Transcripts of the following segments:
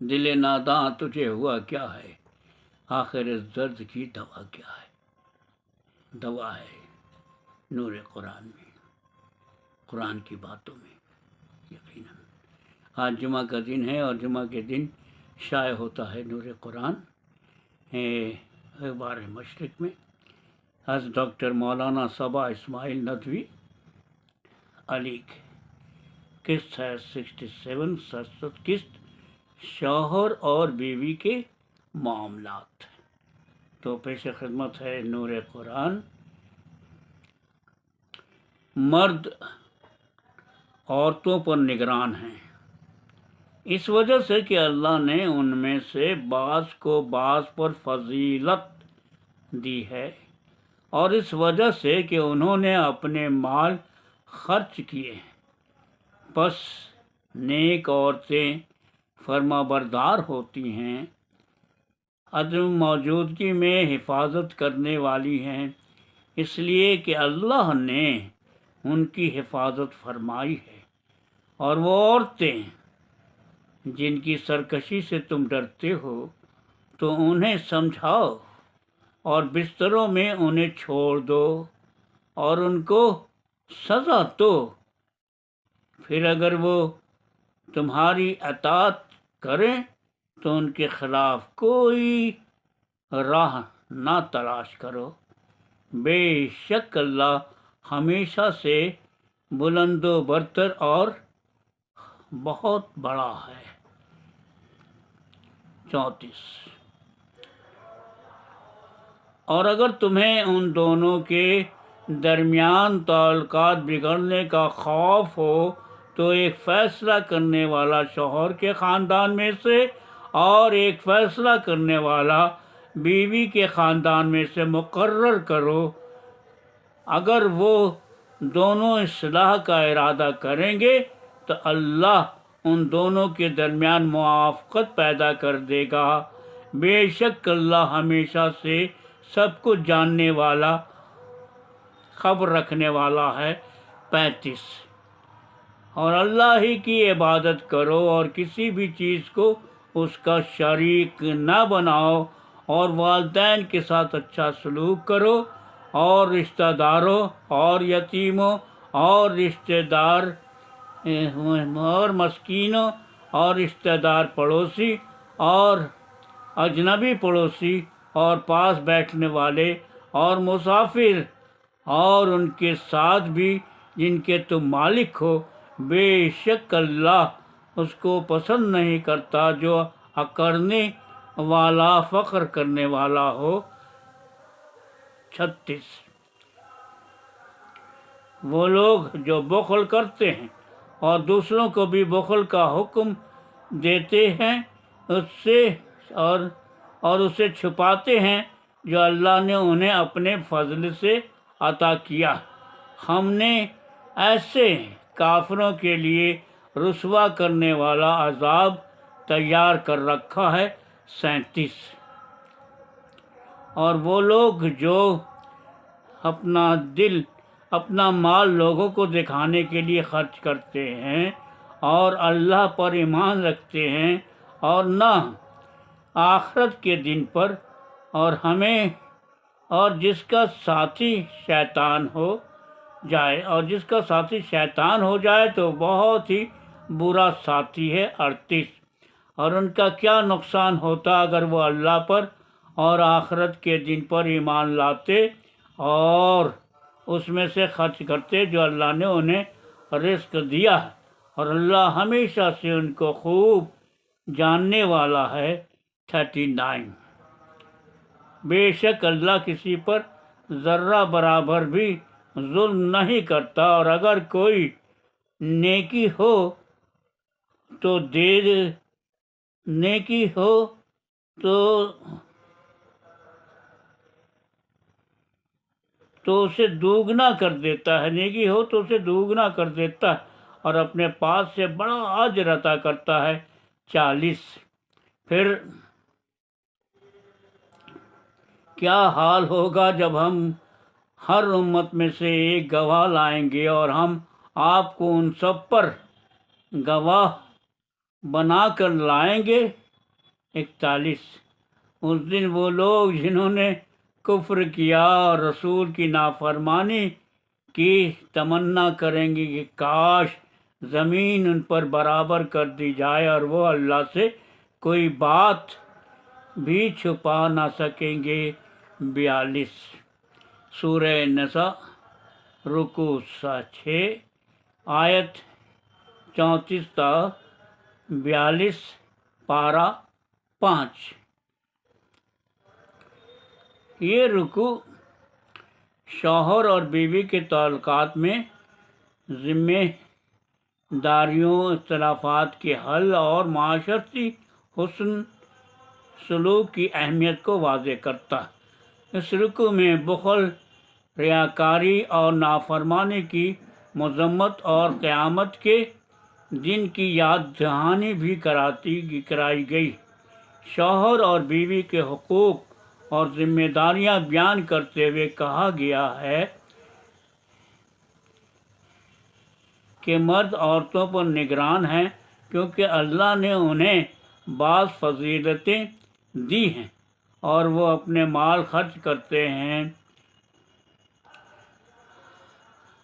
دل ناداں تجھے ہوا کیا ہے، آخر اس درد کی دوا کیا ہے؟ دوا ہے نور قرآن میں، قرآن کی باتوں میں یقیناً۔ آج جمعہ کا دن ہے اور جمعہ کے دن شائع ہوتا ہے نور قرآن اخبار مشرق میں۔ آج ڈاکٹر مولانا صبا اسماعیل ندوی علی قسط ہے 67 قسط، شوہر اور بیوی کے معاملات۔ تو پیش خدمت ہے نور قرآن۔ مرد عورتوں پر نگران ہیں، اس وجہ سے کہ اللہ نے ان میں سے بعض کو بعض پر فضیلت دی ہے، اور اس وجہ سے کہ انہوں نے اپنے مال خرچ کیے۔ پس نیک عورتیں فرما بردار ہوتی ہیں، عدم موجودگی میں حفاظت کرنے والی ہیں، اس لیے کہ اللہ نے ان کی حفاظت فرمائی ہے۔ اور وہ عورتیں جن کی سرکشی سے تم ڈرتے ہو تو انہیں سمجھاؤ اور بستروں میں انہیں چھوڑ دو اور ان کو سزا دو، پھر اگر وہ تمہاری اطاعت کریں تو ان کے خلاف کوئی راہ نہ تلاش کرو، بے شک اللہ ہمیشہ سے بلند و برتر اور بہت بڑا ہے۔ 34۔ اور اگر تمہیں ان دونوں کے درمیان تعلقات بگڑنے کا خوف ہو تو ایک فیصلہ کرنے والا شوہر کے خاندان میں سے اور ایک فیصلہ کرنے والا بیوی کے خاندان میں سے مقرر کرو، اگر وہ دونوں اصلاح کا ارادہ کریں گے تو اللہ ان دونوں کے درمیان موافقت پیدا کر دے گا، بے شک اللہ ہمیشہ سے سب کچھ جاننے والا، خبر رکھنے والا ہے۔ 35۔ اور اللہ ہی کی عبادت کرو اور کسی بھی چیز کو اس کا شریک نہ بناؤ، اور والدین کے ساتھ اچھا سلوک کرو، اور رشتہ داروں اور یتیموں اور رشتہ دار اور مسکینوں اور رشتہ دار پڑوسی اور اجنبی پڑوسی اور پاس بیٹھنے والے اور مسافر اور ان کے ساتھ بھی جن کے تم مالک ہو، بے شک اللہ اس کو پسند نہیں کرتا جو اکڑنے والا، فخر کرنے والا ہو۔ 36۔ وہ لوگ جو بخل کرتے ہیں اور دوسروں کو بھی بخل کا حکم دیتے ہیں اور اسے چھپاتے ہیں جو اللہ نے انہیں اپنے فضل سے عطا کیا، ہم نے ایسے کافروں کے لیے رسوا کرنے والا عذاب تیار کر رکھا ہے۔ 37۔ اور وہ لوگ جو اپنا مال لوگوں کو دکھانے کے لیے خرچ کرتے ہیں اور اللہ پر ایمان رکھتے ہیں اور نہ آخرت کے دن پر، اور جس کا ساتھی شیطان ہو جائے تو بہت ہی برا ساتھی ہے۔ 38۔ اور ان کا کیا نقصان ہوتا اگر وہ اللہ پر اور آخرت کے دن پر ایمان لاتے اور اس میں سے خرچ کرتے جو اللہ نے انہیں رزق دیا ہے، اور اللہ ہمیشہ سے ان کو خوب جاننے والا ہے۔ 39۔ بے شک اللہ کسی پر ذرہ برابر بھی ظلم نہیں کرتا، اور اگر کوئی نیکی ہو تو اسے دوگنا کر دیتا ہے، اور اپنے پاس سے بڑا اجر عطا کرتا ہے۔ 40۔ پھر کیا حال ہوگا جب ہم ہر امت میں سے ایک گواہ لائیں گے اور ہم آپ کو ان سب پر گواہ بنا کر لائیں گے 41۔ اس دن وہ لوگ جنہوں نے کفر کیا اور رسول کی نافرمانی کی تمنا کریں گے کہ کاش زمین ان پر برابر کر دی جائے اور وہ اللہ سے کوئی بات بھی چھپا نہ سکیں گے۔ 42۔ سورہ نساء رکوع 6 آیت 34 تا 42 پارہ 5۔ یہ رکوع شوہر اور بیوی کے تعلقات میں ذمہ داریوں، اختلافات کے حل اور معاشرتی حسن سلوک کی اہمیت کو واضح کرتا ہے۔ اس رکوع میں بخل، ریاکاری اور نافرمانی کی مذمت اور قیامت کے دن کی یاد دہانی بھی کرائی گئی۔ شوہر اور بیوی کے حقوق اور ذمہ داریاں بیان کرتے ہوئے کہا گیا ہے کہ مرد عورتوں پر نگران ہیں کیونکہ اللہ نے انہیں بعض فضیلتیں دی ہیں اور وہ اپنے مال خرچ کرتے ہیں۔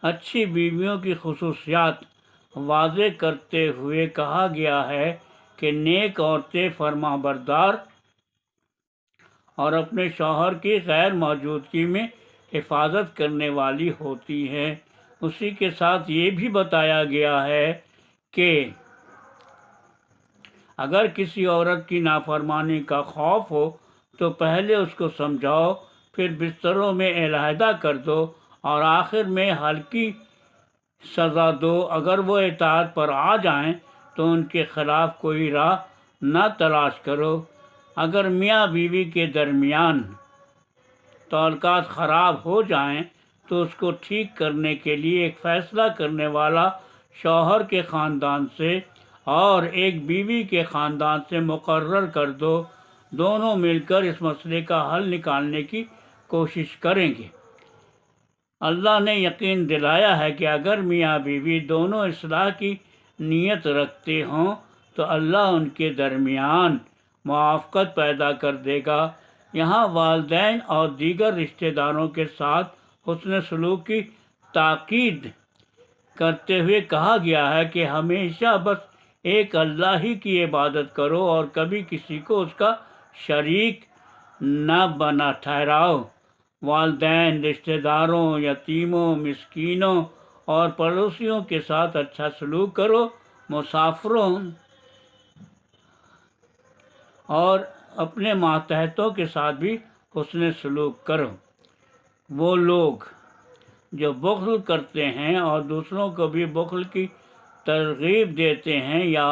اچھی بیویوں کی خصوصیات واضح کرتے ہوئے کہا گیا ہے کہ نیک عورتیں فرما بردار اور اپنے شوہر کی غیر موجودگی میں حفاظت کرنے والی ہوتی ہیں۔ اسی کے ساتھ یہ بھی بتایا گیا ہے کہ اگر کسی عورت کی نافرمانی کا خوف ہو تو پہلے اس کو سمجھاؤ، پھر بستروں میں علیحدہ کر دو اور آخر میں ہلکی سزا دو۔ اگر وہ اطاعت پر آ جائیں تو ان کے خلاف کوئی راہ نہ تلاش کرو۔ اگر میاں بیوی کے درمیان تعلقات خراب ہو جائیں تو اس کو ٹھیک کرنے کے لیے ایک فیصلہ کرنے والا شوہر کے خاندان سے اور ایک بیوی کے خاندان سے مقرر کر دو۔ دونوں مل کر اس مسئلے کا حل نکالنے کی کوشش کریں گے۔ اللہ نے یقین دلایا ہے کہ اگر میاں بیوی دونوں اصلاح کی نیت رکھتے ہوں تو اللہ ان کے درمیان موافقت پیدا کر دے گا۔ یہاں والدین اور دیگر رشتہ داروں کے ساتھ حسن سلوک کی تاکید کرتے ہوئے کہا گیا ہے کہ ہمیشہ بس ایک اللہ ہی کی عبادت کرو اور کبھی کسی کو اس کا شریک نہ بنا ٹھہراؤ۔ والدین، رشتہ داروں، یتیموں، مسکینوں اور پڑوسیوں کے ساتھ اچھا سلوک کرو۔ مسافروں اور اپنے ماتحتوں کے ساتھ بھی حسن سلوک کرو۔ وہ لوگ جو بخل کرتے ہیں اور دوسروں کو بھی بخل کی ترغیب دیتے ہیں یا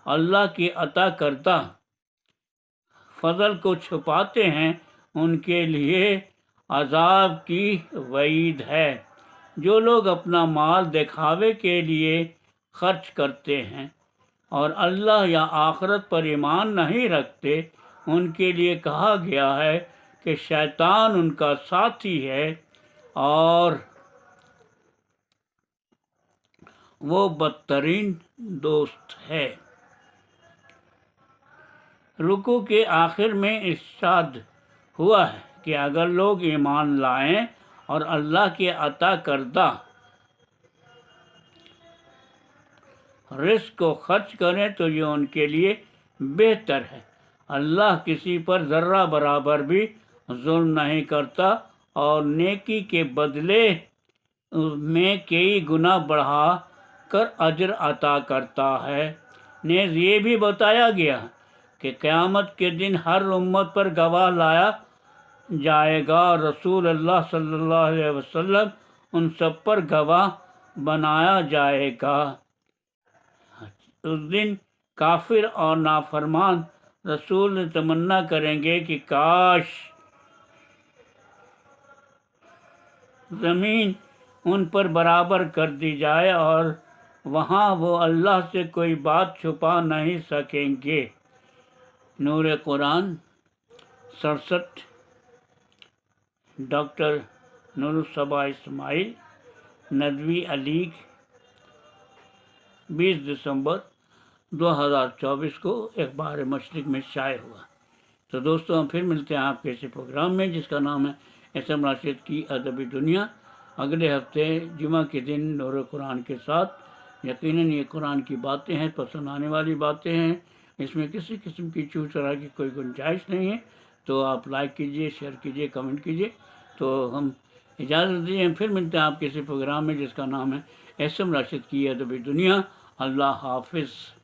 اللہ کی عطا کردہ فضل کو چھپاتے ہیں، ان کے لیے عذاب کی وعید ہے۔ جو لوگ اپنا مال دکھاوے کے لیے خرچ کرتے ہیں اور اللہ یا آخرت پر ایمان نہیں رکھتے، ان کے لیے کہا گیا ہے کہ شیطان ان کا ساتھی ہے اور وہ بدترین دوست ہے۔ رکوع کے آخر میں ارشاد ہوا ہے کہ اگر لوگ ایمان لائیں اور اللہ کے عطا کردہ رزق کو خرچ کریں تو یہ ان کے لیے بہتر ہے۔ اللہ کسی پر ذرہ برابر بھی ظلم نہیں کرتا اور نیکی کے بدلے میں کئی گنا بڑھا کر اجر عطا کرتا ہے۔ نیز یہ بھی بتایا گیا کہ قیامت کے دن ہر امت پر گواہ لایا جائے گا اور رسول اللہ صلی اللہ علیہ وسلم ان سب پر گواہ بنایا جائے گا۔ اس دن کافر اور نافرمان رسول تمنا کریں گے کہ کاش زمین ان پر برابر کر دی جائے اور وہاں وہ اللہ سے کوئی بات چھپا نہیں سکیں گے۔ نور قرآن 67 ڈاکٹر نور الصبا اسماعیل ندوی علی 20 دسمبر 2024 کو اخبار مشرق میں شائع ہوا۔ تو دوستوں ہم پھر ملتے ہیں آپ کے ایسے پروگرام میں جس کا نام ہے ایس ایم راشد کی ادبی دنیا، اگلے ہفتے جمعہ کے دن نور قرآن کے ساتھ۔ یقیناً یہ قرآن کی باتیں ہیں، پسند آنے والی باتیں ہیں، اس میں کسی قسم کی چوٹ چرا کی کوئی گنجائش نہیں ہے۔ تو آپ لائک کیجئے، شیئر کیجئے، کمنٹ کیجئے۔ تو ہم اجازت دیجیے، ہم پھر ملتے ہیں آپ کے اسی پروگرام میں جس کا نام ہے ایس ایم راشد کی ادبی دنیا۔ اللہ حافظ۔